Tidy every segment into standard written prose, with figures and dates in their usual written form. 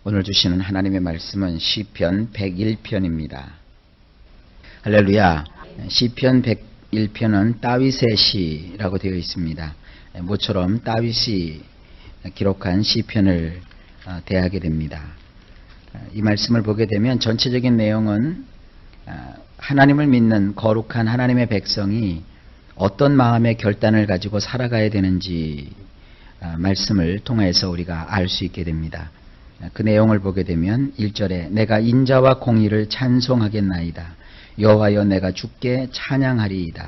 오늘 주시는 하나님의 말씀은 시편 101편입니다. 할렐루야. 시편 101편은 다윗의 시라고 되어 있습니다. 모처럼 다윗이 기록한 시편을 대하게 됩니다. 이 말씀을 보게 되면 전체적인 내용은 하나님을 믿는 거룩한 하나님의 백성이 어떤 마음의 결단을 가지고 살아가야 되는지 말씀을 통해서 우리가 알 수 있게 됩니다. 그 내용을 보게 되면 1절에 내가 인자와 공의를 찬송하겠나이다. 여호와여 내가 주께 찬양하리이다.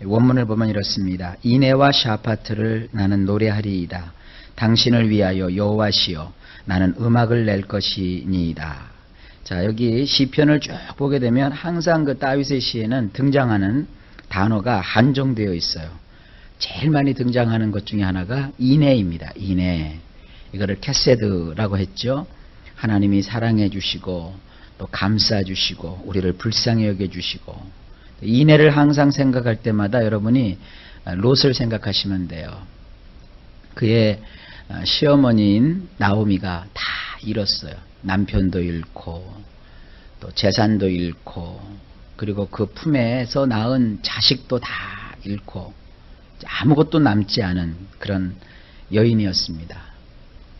원문을 보면 이렇습니다. 이내와 샤파트를 나는 노래하리이다. 당신을 위하여 여호와시여 나는 음악을 낼 것이니이다. 자, 여기 시편을 쭉 보게 되면 항상 그 다윗의 시에는 등장하는 단어가 한정되어 있어요. 제일 많이 등장하는 것 중에 하나가 이내입니다. 이내. 이거를 캐세드라고 했죠. 하나님이 사랑해 주시고 또 감싸 주시고 우리를 불쌍히 여겨 주시고, 이내를 항상 생각할 때마다 여러분이 롯을 생각하시면 돼요. 그의 시어머니인 나오미가 다 잃었어요. 남편도 잃고 또 재산도 잃고 그리고 그 품에서 낳은 자식도 다 잃고 아무것도 남지 않은 그런 여인이었습니다.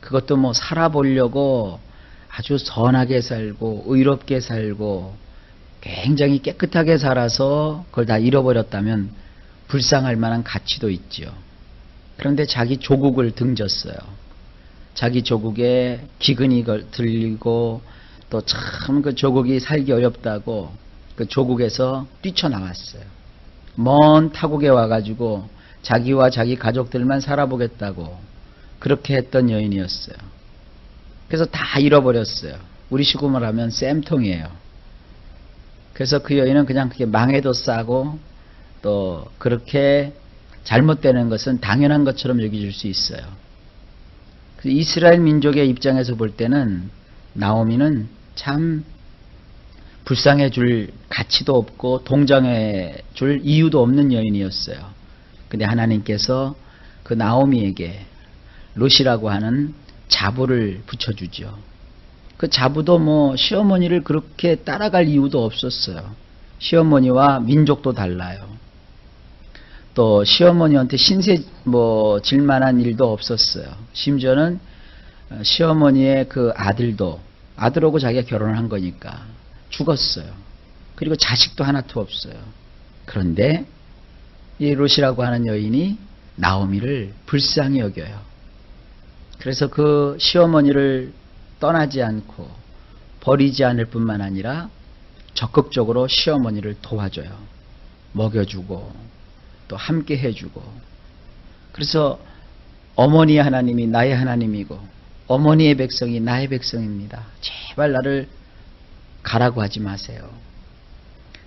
그것도 뭐 살아보려고 아주 선하게 살고 의롭게 살고 굉장히 깨끗하게 살아서 그걸 다 잃어버렸다면 불쌍할 만한 가치도 있죠. 그런데 자기 조국을 등졌어요. 자기 조국에 기근이 들리고 또 참 그 조국이 살기 어렵다고 그 조국에서 뛰쳐나왔어요. 먼 타국에 와가지고 자기와 자기 가족들만 살아보겠다고 그렇게 했던 여인이었어요. 그래서 다 잃어버렸어요. 우리 식으로 말하면 쌤통이에요. 그래서 그 여인은 그냥 그게 망해도 싸고 또 그렇게 잘못되는 것은 당연한 것처럼 여겨질 수 있어요. 이스라엘 민족의 입장에서 볼 때는 나오미는 참 불쌍해 줄 가치도 없고 동정해 줄 이유도 없는 여인이었어요. 근데 하나님께서 그 나오미에게 롯이라고 하는 자부를 붙여주죠. 그 자부도 뭐 시어머니를 그렇게 따라갈 이유도 없었어요. 시어머니와 민족도 달라요. 또 시어머니한테 신세 질만한 일도 없었어요. 심지어는 시어머니의 그 아들하고 자기가 결혼을 한 거니까 죽었어요. 그리고 자식도 하나도 없어요. 그런데 이 롯이라고 하는 여인이 나오미를 불쌍히 여겨요. 그래서 그 시어머니를 떠나지 않고 버리지 않을 뿐만 아니라 적극적으로 시어머니를 도와줘요. 먹여주고 또 함께 해주고. 그래서 어머니의 하나님이 나의 하나님이고 어머니의 백성이 나의 백성입니다. 제발 나를 가라고 하지 마세요.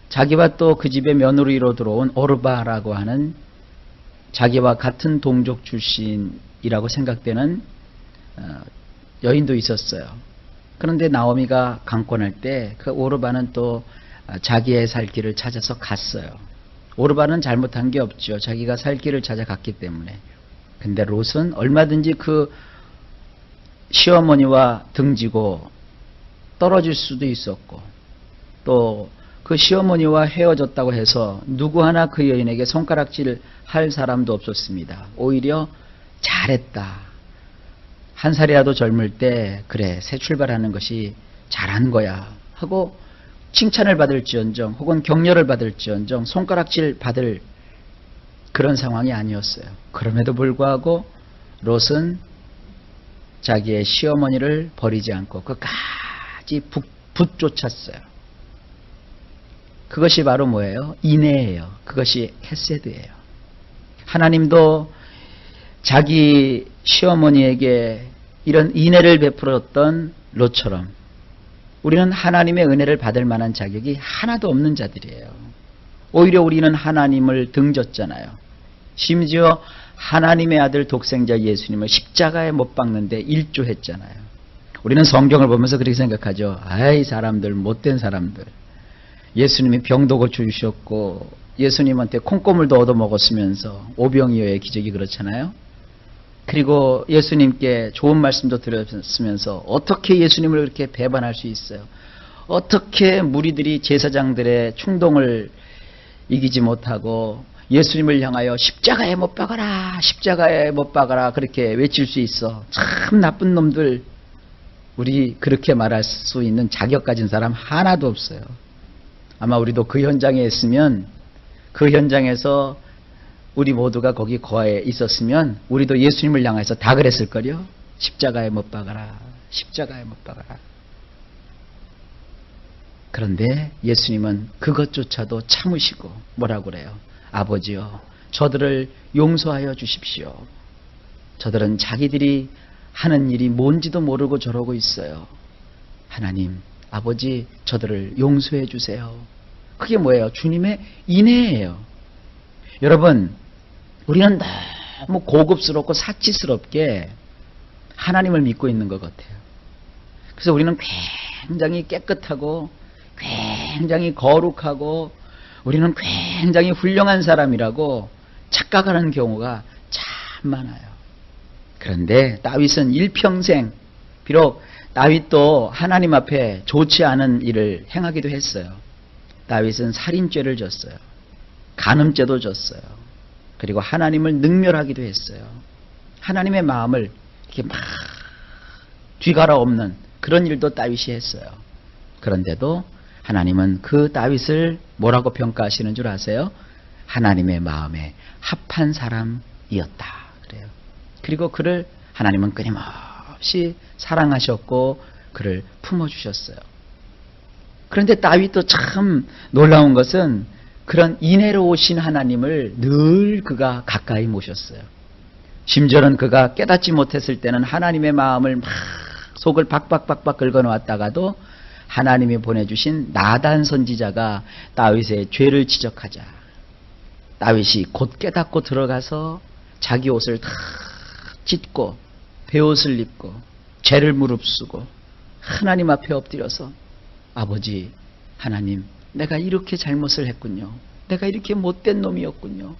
자기와 또 그 집의 며느리로 들어온 오르바라고 하는 자기와 같은 동족 출신이라고 생각되는 여인도 있었어요. 그런데 나오미가 강권할 때 그 오르바는 또 자기의 살 길을 찾아서 갔어요. 오르바는 잘못한 게 없죠. 자기가 살 길을 찾아갔기 때문에. 근데 롯은 얼마든지 그 시어머니와 등지고 떨어질 수도 있었고 또 그 시어머니와 헤어졌다고 해서 누구 하나 그 여인에게 손가락질 할 사람도 없었습니다. 오히려 잘했다. 한 살이라도 젊을 때 그래 새 출발하는 것이 잘한 거야 하고 칭찬을 받을지언정 혹은 격려를 받을지언정 손가락질 받을 그런 상황이 아니었어요. 그럼에도 불구하고 롯은 자기의 시어머니를 버리지 않고 끝까지 붙쫓았어요. 그것이 바로 뭐예요? 인애예요. 그것이 헤세드예요. 하나님도 자기 시어머니에게 이런 인애를 베풀었던 롯처럼 우리는 하나님의 은혜를 받을 만한 자격이 하나도 없는 자들이에요. 오히려 우리는 하나님을 등졌잖아요. 심지어 하나님의 아들 독생자 예수님을 십자가에 못 박는데 일조했잖아요. 우리는 성경을 보면서 그렇게 생각하죠. 아이 사람들, 못된 사람들. 예수님이 병도 고쳐주셨고 예수님한테 콩고물도 얻어먹었으면서 오병이어의 기적이 그렇잖아요. 그리고 예수님께 좋은 말씀도 들었으면서 어떻게 예수님을 그렇게 배반할 수 있어요? 어떻게 무리들이 제사장들의 충동을 이기지 못하고 예수님을 향하여 십자가에 못 박아라, 십자가에 못 박아라 그렇게 외칠 수 있어? 참 나쁜 놈들. 우리 그렇게 말할 수 있는 자격 가진 사람 하나도 없어요. 아마 우리도 그 현장에 있으면, 그 현장에서 우리 모두가 거기 거하에 있었으면 우리도 예수님을 향해서 다 그랬을걸요. 십자가에 못 박아라, 십자가에 못 박아라. 그런데 예수님은 그것조차도 참으시고 뭐라고 그래요? 아버지요, 저들을 용서하여 주십시오. 저들은 자기들이 하는 일이 뭔지도 모르고 저러고 있어요. 하나님, 아버지, 저들을 용서해 주세요. 그게 뭐예요? 주님의 인애예요. 여러분, 우리는 너무 고급스럽고 사치스럽게 하나님을 믿고 있는 것 같아요. 그래서 우리는 굉장히 깨끗하고 굉장히 거룩하고 우리는 굉장히 훌륭한 사람이라고 착각하는 경우가 참 많아요. 그런데 다윗은 일평생, 비록 다윗도 하나님 앞에 좋지 않은 일을 행하기도 했어요. 다윗은 살인죄를 졌어요. 간음죄도 졌어요. 그리고 하나님을 능멸하기도 했어요. 하나님의 마음을 이렇게 막 뒤갈아 엎는 그런 일도 다윗이 했어요. 그런데도 하나님은 그 다윗을 뭐라고 평가하시는 줄 아세요? 하나님의 마음에 합한 사람이었다 그래요. 그리고 그를 하나님은 끊임없이 사랑하셨고 그를 품어주셨어요. 그런데 다윗도 참 놀라운 것은 그런 인애로우신 하나님을 늘 그가 가까이 모셨어요. 심지어는 그가 깨닫지 못했을 때는 하나님의 마음을 막 속을 박박박박 긁어놓았다가도 하나님이 보내주신 나단 선지자가 다윗의 죄를 지적하자 다윗이 곧 깨닫고 들어가서 자기 옷을 다 찢고 베옷을 입고 죄를 무릅쓰고 하나님 앞에 엎드려서 아버지 하나님, 내가 이렇게 잘못을 했군요. 내가 이렇게 못된 놈이었군요.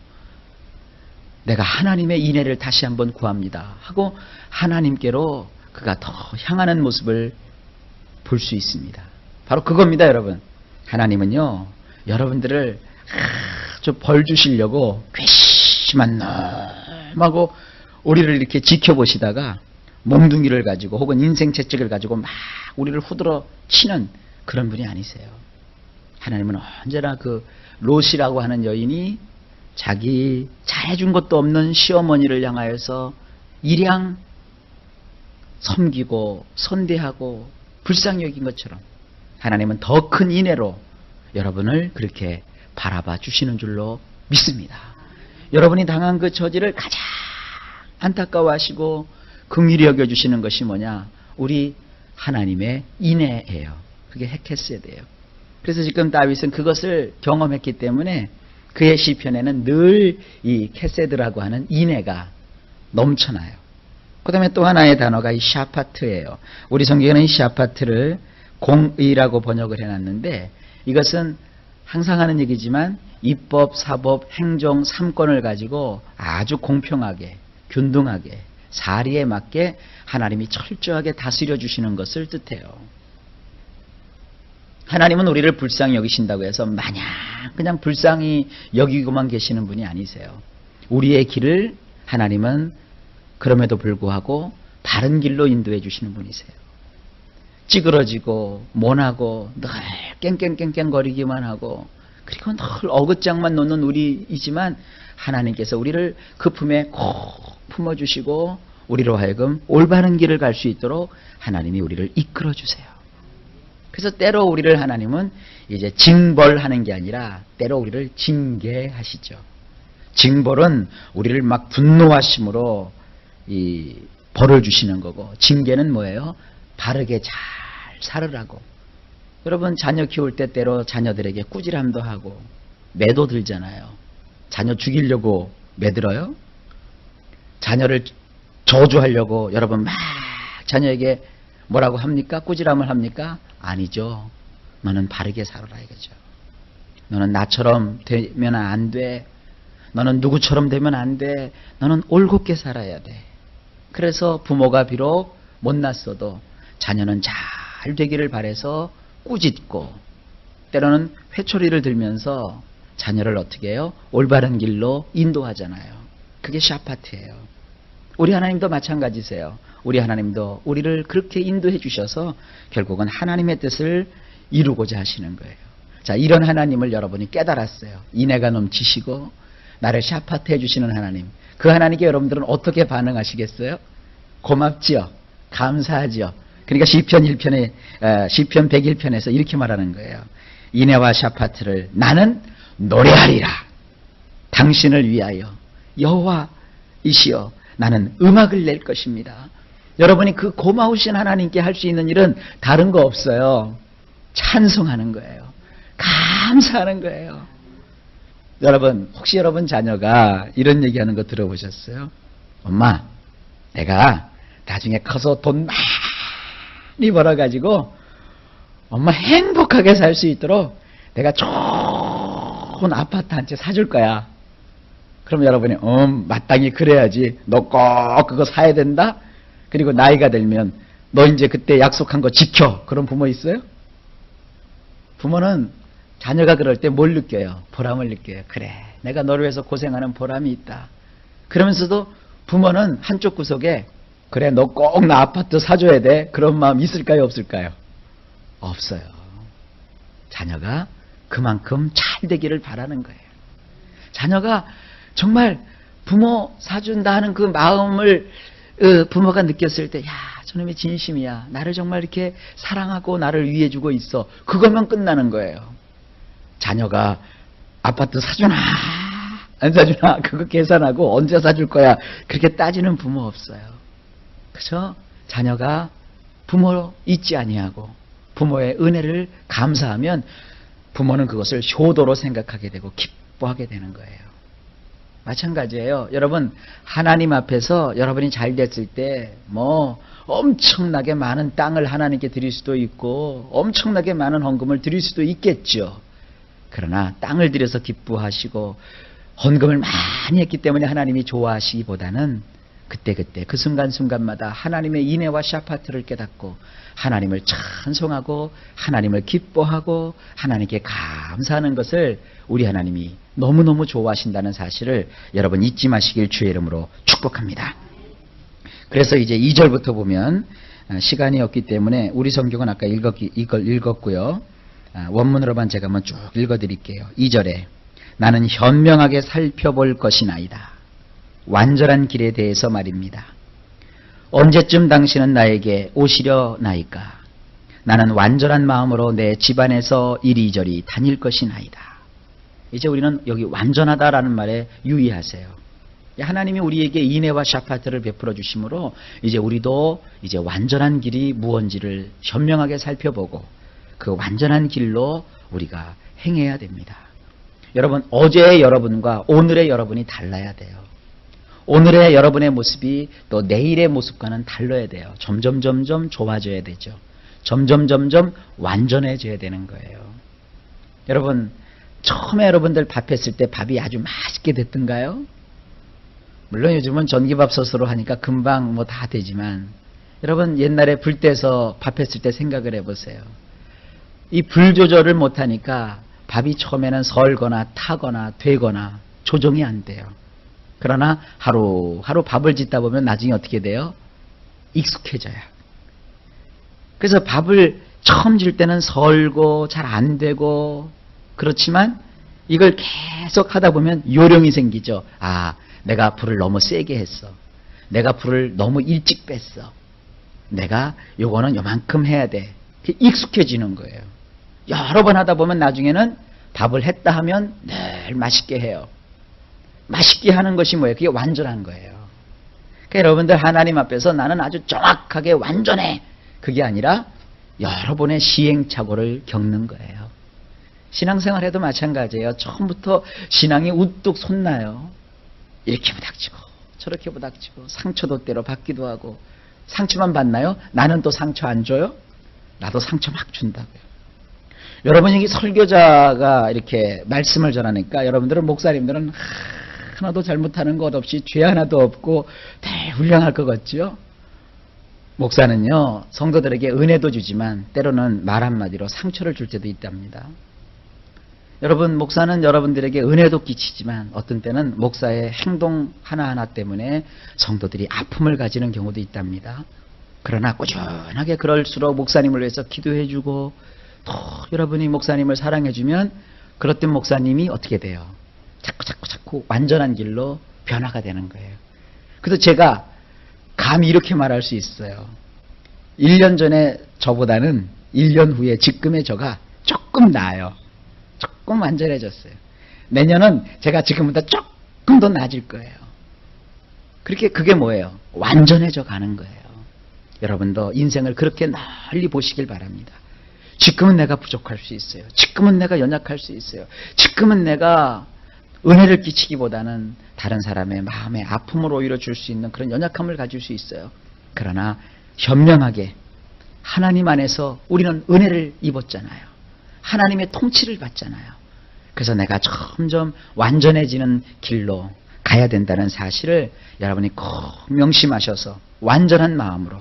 내가 하나님의 인애를 다시 한번 구합니다 하고 하나님께로 그가 더 향하는 모습을 볼 수 있습니다. 바로 그겁니다, 여러분. 하나님은요, 여러분들을 아주 벌 주시려고 괘씸한 놈하고 우리를 이렇게 지켜보시다가 몽둥이를 가지고 혹은 인생 채찍을 가지고 막 우리를 후들어 치는 그런 분이 아니세요. 하나님은 언제나 그 롯이라고 하는 여인이 자기 잘해준 것도 없는 시어머니를 향하여서 일양 섬기고 선대하고 불쌍히 여긴 것처럼 하나님은 더 큰 인애로 여러분을 그렇게 바라봐 주시는 줄로 믿습니다. 여러분이 당한 그 처지를 가장 안타까워하시고 긍휼히 여겨주시는 것이 뭐냐? 우리 하나님의 인애예요. 그게 헤케세드예요. 그래서 지금 다윗은 그것을 경험했기 때문에 그의 시편에는 늘 이 케세드라고 하는 인애가 넘쳐나요. 그 다음에 또 하나의 단어가 이 샤파트예요. 우리 성경에는 이 샤파트를 공의라고 번역을 해놨는데 이것은 항상 하는 얘기지만 입법, 사법, 행정 3권을 가지고 아주 공평하게 균등하게 사리에 맞게 하나님이 철저하게 다스려 주시는 것을 뜻해요. 하나님은 우리를 불쌍히 여기신다고 해서 마냥 그냥 불쌍히 여기고만 계시는 분이 아니세요. 우리의 길을 하나님은 그럼에도 불구하고 바른 길로 인도해 주시는 분이세요. 찌그러지고 모나고 늘 깽깽깽깽거리기만 하고 그리고 늘 어긋장만 놓는 우리이지만 하나님께서 우리를 그 품에 꼭 품어주시고 우리로 하여금 올바른 길을 갈 수 있도록 하나님이 우리를 이끌어 주세요. 그래서 때로 우리를 하나님은 이제 징벌하는 게 아니라 때로 우리를 징계하시죠. 징벌은 우리를 막 분노하심으로 이 벌을 주시는 거고 징계는 뭐예요? 바르게 잘 살으라고. 여러분 자녀 키울 때 때로 자녀들에게 꾸지람도 하고 매도 들잖아요. 자녀 죽이려고 매들어요? 자녀를 저주하려고 여러분 막 자녀에게 뭐라고 합니까? 꾸지람을 합니까? 아니죠. 너는 바르게 살아라 이거죠. 너는 나처럼 되면 안 돼. 너는 누구처럼 되면 안 돼. 너는 올곧게 살아야 돼. 그래서 부모가 비록 못났어도 자녀는 잘 되기를 바라서 꾸짖고 때로는 회초리를 들면서 자녀를 어떻게 해요? 올바른 길로 인도하잖아요. 그게 샤파트예요. 우리 하나님도 마찬가지세요. 우리 하나님도 우리를 그렇게 인도해 주셔서 결국은 하나님의 뜻을 이루고자 하시는 거예요. 자, 이런 하나님을 여러분이 깨달았어요. 인애가 넘치시고 나를 샤파트 해주시는 하나님. 그 하나님께 여러분들은 어떻게 반응하시겠어요? 고맙지요. 감사하지요. 그러니까 시편 101편에서 이렇게 말하는 거예요. 인애와 샤파트를 나는 노래하리라. 당신을 위하여 여호와이시여 나는 음악을 낼 것입니다. 여러분이 그 고마우신 하나님께 할 수 있는 일은 다른 거 없어요. 찬송하는 거예요. 감사하는 거예요. 여러분, 혹시 여러분 자녀가 이런 얘기하는 거 들어보셨어요? 엄마, 내가 나중에 커서 돈 많이 벌어가지고 엄마 행복하게 살 수 있도록 내가 좋은 아파트 한 채 사줄 거야. 그럼 여러분이 마땅히 그래야지. 너 꼭 그거 사야 된다? 그리고 나이가 들면 너 이제 그때 약속한 거 지켜. 그런 부모 있어요? 부모는 자녀가 그럴 때 뭘 느껴요? 보람을 느껴요. 그래, 내가 너를 위해서 고생하는 보람이 있다. 그러면서도 부모는 한쪽 구석에 그래, 너 꼭 나 아파트 사줘야 돼. 그런 마음 있을까요? 없을까요? 없어요. 자녀가 그만큼 잘 되기를 바라는 거예요. 자녀가 정말 부모 사준다 하는 그 마음을 부모가 느꼈을 때, 야, 저놈이 진심이야. 나를 정말 이렇게 사랑하고 나를 위해주고 있어. 그거면 끝나는 거예요. 자녀가 아파트 사주나 안 사주나 그거 계산하고 언제 사줄 거야 그렇게 따지는 부모 없어요. 그래서 자녀가 부모 잊지 아니하고 부모의 은혜를 감사하면 부모는 그것을 효도로 생각하게 되고 기뻐하게 되는 거예요. 마찬가지예요. 여러분, 하나님 앞에서 여러분이 잘 됐을 때 뭐 엄청나게 많은 땅을 하나님께 드릴 수도 있고 엄청나게 많은 헌금을 드릴 수도 있겠죠. 그러나 땅을 들여서 기뻐하시고 헌금을 많이 했기 때문에 하나님이 좋아하시기보다는 그때그때 그 순간순간마다 하나님의 인애와 샤파트를 깨닫고 하나님을 찬송하고 하나님을 기뻐하고 하나님께 감사하는 것을 우리 하나님이 너무너무 좋아하신다는 사실을 여러분 잊지 마시길 주의 이름으로 축복합니다. 그래서 이제 2절부터 보면 시간이 없기 때문에 우리 성경은 아까 이걸 읽었고요. 원문으로만 제가 한번 쭉 읽어드릴게요. 2절에 나는 현명하게 살펴볼 것이나이다. 완전한 길에 대해서 말입니다. 언제쯤 당신은 나에게 오시려나이까? 나는 완전한 마음으로 내 집안에서 이리저리 다닐 것이나이다. 이제 우리는 여기 완전하다라는 말에 유의하세요. 하나님이 우리에게 인애와 샤파트를 베풀어 주심으로 이제 우리도 이제 완전한 길이 무언지를 현명하게 살펴보고 그 완전한 길로 우리가 행해야 됩니다. 여러분, 어제의 여러분과 오늘의 여러분이 달라야 돼요. 오늘의 여러분의 모습이 또 내일의 모습과는 달라야 돼요. 점점 좋아져야 되죠. 점점 완전해져야 되는 거예요. 여러분, 처음에 여러분들 밥 했을 때 밥이 아주 맛있게 됐던가요? 물론 요즘은 전기밥솥으로 하니까 금방 뭐 다 되지만 여러분, 옛날에 불 떼서 밥 했을 때 생각을 해보세요. 이 불 조절을 못하니까 밥이 처음에는 설거나 타거나 되거나 조정이 안 돼요. 그러나 하루하루 밥을 짓다 보면 나중에 어떻게 돼요? 익숙해져요. 그래서 밥을 처음 질 때는 설고 잘 안 되고 그렇지만 이걸 계속 하다 보면 요령이 생기죠. 아, 내가 불을 너무 세게 했어. 내가 불을 너무 일찍 뺐어. 내가 요거는 요만큼 해야 돼. 익숙해지는 거예요. 여러 번 하다 보면 나중에는 밥을 했다 하면 늘 맛있게 해요. 맛있게 하는 것이 뭐예요? 그게 완전한 거예요. 그러니까 여러분들 하나님 앞에서 나는 아주 정확하게 완전해. 그게 아니라 여러 번의 시행착오를 겪는 거예요. 신앙생활에도 마찬가지예요. 처음부터 신앙이 우뚝 솟나요. 이렇게 부닥치고 저렇게 부닥치고 상처도 때로 받기도 하고 상처만 받나요? 나는 또 상처 안 줘요? 나도 상처 막 준다고요. 여러분, 여기 설교자가 이렇게 말씀을 전하니까 여러분들은 목사님들은 하나도 잘못하는 것 없이 죄 하나도 없고 대훌륭할 것 같죠? 목사는요, 성도들에게 은혜도 주지만 때로는 말 한마디로 상처를 줄 때도 있답니다. 여러분, 목사는 여러분들에게 은혜도 끼치지만 어떤 때는 목사의 행동 하나하나 때문에 성도들이 아픔을 가지는 경우도 있답니다. 그러나 꾸준하게 그럴수록 목사님을 위해서 기도해주고 또 여러분이 목사님을 사랑해주면 그렇던 목사님이 어떻게 돼요? 자꾸 완전한 길로 변화가 되는 거예요. 그래서 제가 감히 이렇게 말할 수 있어요. 1년 전에 저보다는 1년 후에 지금의 저가 조금 나아요. 조금 완전해졌어요. 내년은 제가 지금보다 조금 더 나아질 거예요. 그게 뭐예요? 완전해져 가는 거예요. 여러분도 인생을 그렇게 널리 보시길 바랍니다. 지금은 내가 부족할 수 있어요. 지금은 내가 연약할 수 있어요. 지금은 내가 은혜를 끼치기보다는 다른 사람의 마음에 아픔을 오히려 줄 수 있는 그런 연약함을 가질 수 있어요. 그러나 현명하게 하나님 안에서 우리는 은혜를 입었잖아요. 하나님의 통치를 받잖아요. 그래서 내가 점점 완전해지는 길로 가야 된다는 사실을 여러분이 꼭 명심하셔서 완전한 마음으로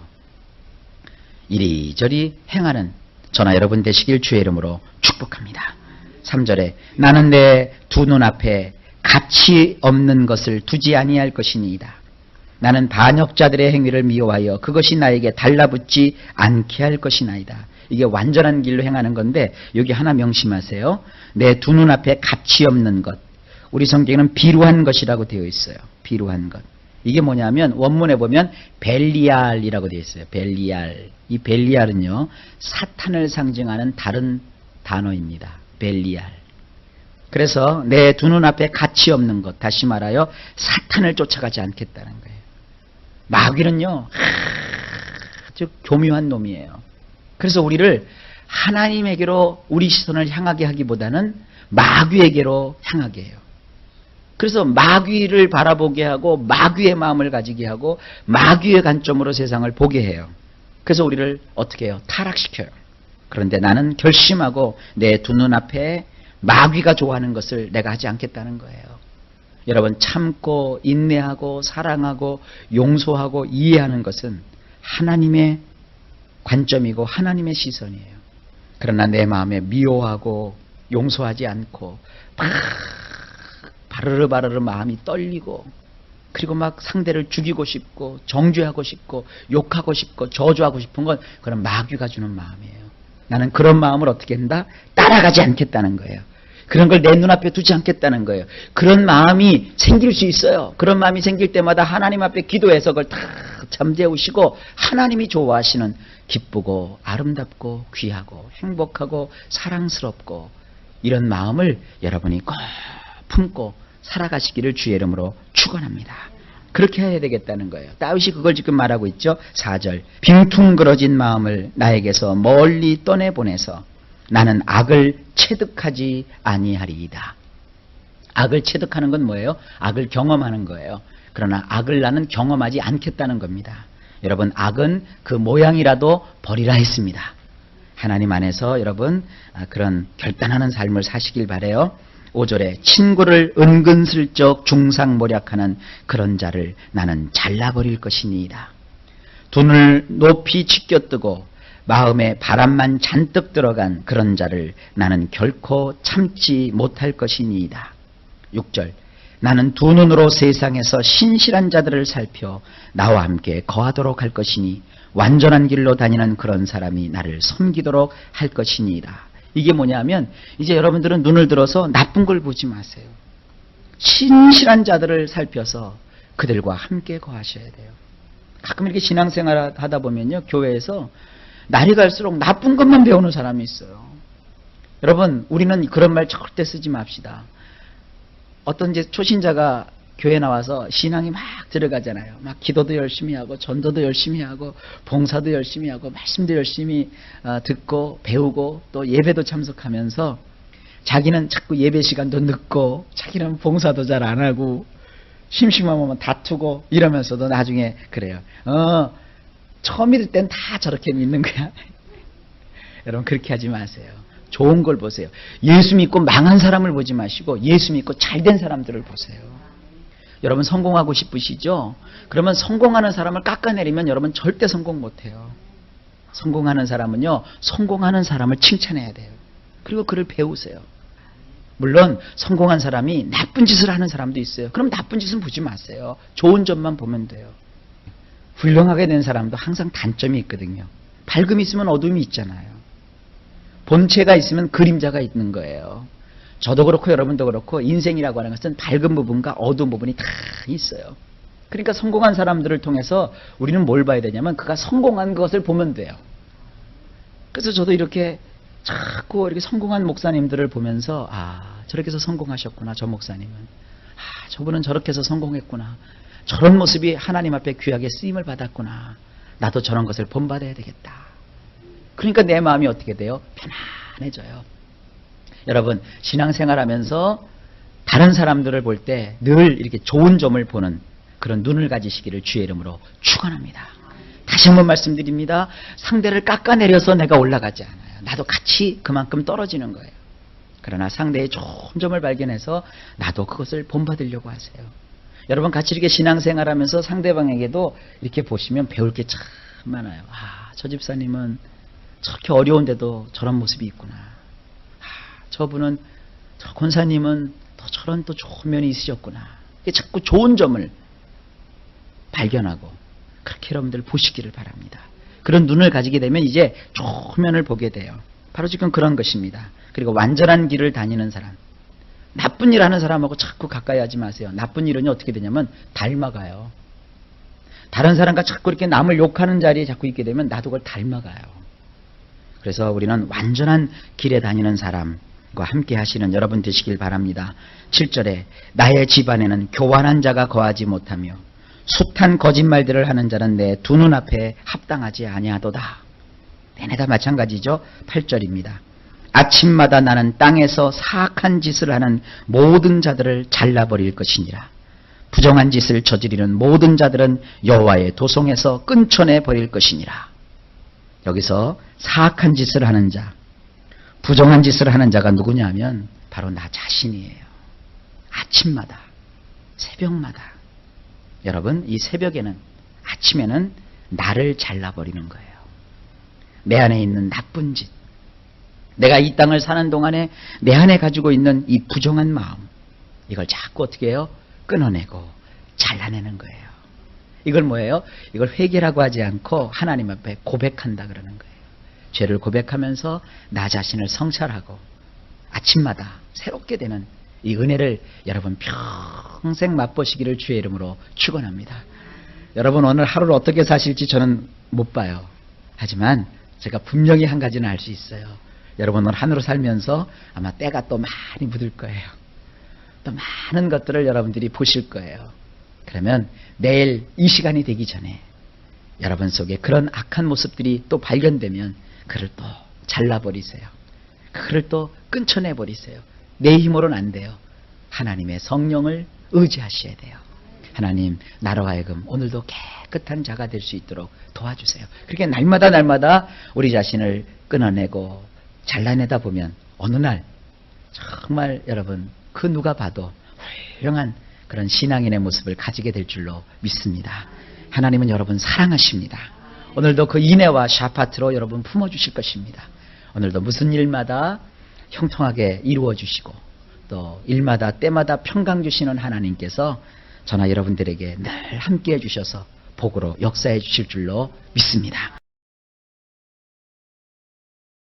이리저리 행하는 저나 여러분 되시길 주의 이름으로 축복합니다. 3절에 나는 내 두 눈앞에 가치 없는 것을 두지 아니할 것이니이다. 나는 반역자들의 행위를 미워하여 그것이 나에게 달라붙지 않게 할 것이나이다. 이게 완전한 길로 행하는 건데 여기 하나 명심하세요. 내 두 눈앞에 가치 없는 것. 우리 성경에는 비루한 것이라고 되어 있어요. 비루한 것. 이게 뭐냐면 원문에 보면 벨리알이라고 되어 있어요. 벨리알. 이 벨리알은요, 사탄을 상징하는 다른 단어입니다. 벨리알. 그래서 내 두 눈앞에 가치 없는 것, 다시 말하여 사탄을 쫓아가지 않겠다는 거예요. 마귀는요, 아주 교묘한 놈이에요. 그래서 우리를 하나님에게로 우리 시선을 향하게 하기보다는 마귀에게로 향하게 해요. 그래서 마귀를 바라보게 하고 마귀의 마음을 가지게 하고 마귀의 관점으로 세상을 보게 해요. 그래서 우리를 어떻게 해요? 타락시켜요. 그런데 나는 결심하고 내 두 눈앞에 마귀가 좋아하는 것을 내가 하지 않겠다는 거예요. 여러분, 참고 인내하고 사랑하고 용서하고 이해하는 것은 하나님의 관점이고 하나님의 시선이에요. 그러나 내 마음에 미워하고 용서하지 않고 막 바르르 마음이 떨리고 그리고 막 상대를 죽이고 싶고 정죄하고 싶고 욕하고 싶고 저주하고 싶은 건 그런 마귀가 주는 마음이에요. 나는 그런 마음을 어떻게 한다? 따라가지 않겠다는 거예요. 그런 걸 내 눈앞에 두지 않겠다는 거예요. 그런 마음이 생길 수 있어요. 그런 마음이 생길 때마다 하나님 앞에 기도해서 그걸 다 잠재우시고 하나님이 좋아하시는 기쁘고 아름답고 귀하고 행복하고 사랑스럽고 이런 마음을 여러분이 꼭 품고 살아가시기를 주의 이름으로 축원합니다. 그렇게 해야 되겠다는 거예요. 다윗이 그걸 지금 말하고 있죠. 4절 빈퉁그러진 마음을 나에게서 멀리 떠내보내서 나는 악을 체득하지 아니하리이다. 악을 체득하는 건 뭐예요? 악을 경험하는 거예요. 그러나 악을 나는 경험하지 않겠다는 겁니다. 여러분, 악은 그 모양이라도 버리라 했습니다. 하나님 안에서 여러분 그런 결단하는 삶을 사시길 바라요. 5절에 친구를 은근슬쩍 중상모략하는 그런 자를 나는 잘라버릴 것이니이다. 눈을 높이 치켜뜨고 마음에 바람만 잔뜩 들어간 그런 자를 나는 결코 참지 못할 것이니이다. 6절 나는 두 눈으로 세상에서 신실한 자들을 살펴 나와 함께 거하도록 할 것이니 완전한 길로 다니는 그런 사람이 나를 섬기도록 할 것이니이다. 이게 뭐냐면 이제 여러분들은 눈을 들어서 나쁜 걸 보지 마세요. 신실한 자들을 살펴서 그들과 함께 거하셔야 돼요. 가끔 이렇게 신앙생활 하다 보면요, 교회에서 날이 갈수록 나쁜 것만 배우는 사람이 있어요. 여러분, 우리는 그런 말 절대 쓰지 맙시다. 어떤 이제 초신자가 교회 나와서 신앙이 막 들어가잖아요. 막 기도도 열심히 하고 전도도 열심히 하고 봉사도 열심히 하고 말씀도 열심히 듣고 배우고 또 예배도 참석하면서 자기는 자꾸 예배 시간도 늦고 자기는 봉사도 잘 안 하고 심심하면 다투고 이러면서도 나중에 그래요. 처음 믿을 땐 다 저렇게 믿는 거야. 여러분, 그렇게 하지 마세요. 좋은 걸 보세요. 예수 믿고 망한 사람을 보지 마시고 예수 믿고 잘된 사람들을 보세요. 여러분 성공하고 싶으시죠? 그러면 성공하는 사람을 깎아내리면 여러분 절대 성공 못해요. 성공하는 사람은요, 성공하는 사람을 칭찬해야 돼요. 그리고 그를 배우세요. 물론 성공한 사람이 나쁜 짓을 하는 사람도 있어요. 그럼 나쁜 짓은 보지 마세요. 좋은 점만 보면 돼요. 훌륭하게 된 사람도 항상 단점이 있거든요. 밝음이 있으면 어둠이 있잖아요. 본체가 있으면 그림자가 있는 거예요. 저도 그렇고 여러분도 그렇고 인생이라고 하는 것은 밝은 부분과 어두운 부분이 다 있어요. 그러니까 성공한 사람들을 통해서 우리는 뭘 봐야 되냐면 그가 성공한 것을 보면 돼요. 그래서 저도 이렇게 자꾸 이렇게 성공한 목사님들을 보면서 저렇게 해서 성공하셨구나. 저 목사님은 저분은 저렇게 해서 성공했구나. 저런 모습이 하나님 앞에 귀하게 쓰임을 받았구나. 나도 저런 것을 본받아야 되겠다. 그러니까 내 마음이 어떻게 돼요? 편안해져요. 여러분 신앙생활하면서 다른 사람들을 볼 때 늘 이렇게 좋은 점을 보는 그런 눈을 가지시기를 주의 이름으로 축원합니다. 다시 한번 말씀드립니다. 상대를 깎아내려서 내가 올라가지 않아요. 나도 같이 그만큼 떨어지는 거예요. 그러나 상대의 좋은 점을 발견해서 나도 그것을 본받으려고 하세요. 여러분 같이 이렇게 신앙생활하면서 상대방에게도 이렇게 보시면 배울 게 참 많아요. 저 집사님은 저렇게 어려운데도 저런 모습이 있구나. 저분은, 저 권사님은 또 저런 또 좋은 면이 있으셨구나. 자꾸 좋은 점을 발견하고 그렇게 여러분들 보시기를 바랍니다. 그런 눈을 가지게 되면 이제 좋은 면을 보게 돼요. 바로 지금 그런 것입니다. 그리고 완전한 길을 다니는 사람. 나쁜 일 하는 사람하고 자꾸 가까이 하지 마세요. 나쁜 일은 어떻게 되냐면 닮아가요. 다른 사람과 자꾸 이렇게 남을 욕하는 자리에 자꾸 있게 되면 나도 그걸 닮아가요. 그래서 우리는 완전한 길에 다니는 사람과 함께 하시는 여러분 되시길 바랍니다. 7절에 나의 집안에는 교활한 자가 거하지 못하며 숱한 거짓말들을 하는 자는 내 두 눈앞에 합당하지 아니하도다. 내내 다 마찬가지죠. 8절입니다. 아침마다 나는 땅에서 사악한 짓을 하는 모든 자들을 잘라버릴 것이니라. 부정한 짓을 저지르는 모든 자들은 여호와의 도성에서 끊쳐내 버릴 것이니라. 여기서 사악한 짓을 하는 자, 부정한 짓을 하는 자가 누구냐면 바로 나 자신이에요. 아침마다, 새벽마다. 여러분 이 새벽에는, 아침에는 나를 잘라버리는 거예요. 내 안에 있는 나쁜 짓, 내가 이 땅을 사는 동안에 내 안에 가지고 있는 이 부정한 마음, 이걸 자꾸 어떻게 해요? 끊어내고 잘라내는 거예요. 이걸 뭐예요? 이걸 회개라고 하지 않고 하나님 앞에 고백한다 그러는 거예요. 죄를 고백하면서 나 자신을 성찰하고 아침마다 새롭게 되는 이 은혜를 여러분 평생 맛보시기를 주의 이름으로 축원합니다. 여러분 오늘 하루를 어떻게 사실지 저는 못 봐요. 하지만 제가 분명히 한 가지는 알 수 있어요. 여러분 오늘 하루를 살면서 아마 때가 또 많이 묻을 거예요. 또 많은 것들을 여러분들이 보실 거예요. 그러면 내일 이 시간이 되기 전에 여러분 속에 그런 악한 모습들이 또 발견되면 그를 또 잘라버리세요. 그를 또 끊쳐내버리세요. 내 힘으로는 안 돼요. 하나님의 성령을 의지하셔야 돼요. 하나님 나로 하여금 오늘도 깨끗한 자가 될 수 있도록 도와주세요. 그렇게 날마다 우리 자신을 끊어내고 잘라내다 보면 어느 날 정말 여러분 그 누가 봐도 훌륭한 그런 신앙인의 모습을 가지게 될 줄로 믿습니다. 하나님은 여러분 사랑하십니다. 오늘도 그 인애와 샤파트로 여러분 품어주실 것입니다. 오늘도 무슨 일마다 형통하게 이루어 주시고 또 일마다 때마다 평강 주시는 하나님께서 저나 여러분들에게 늘 함께해 주셔서 복으로 역사해 주실 줄로 믿습니다.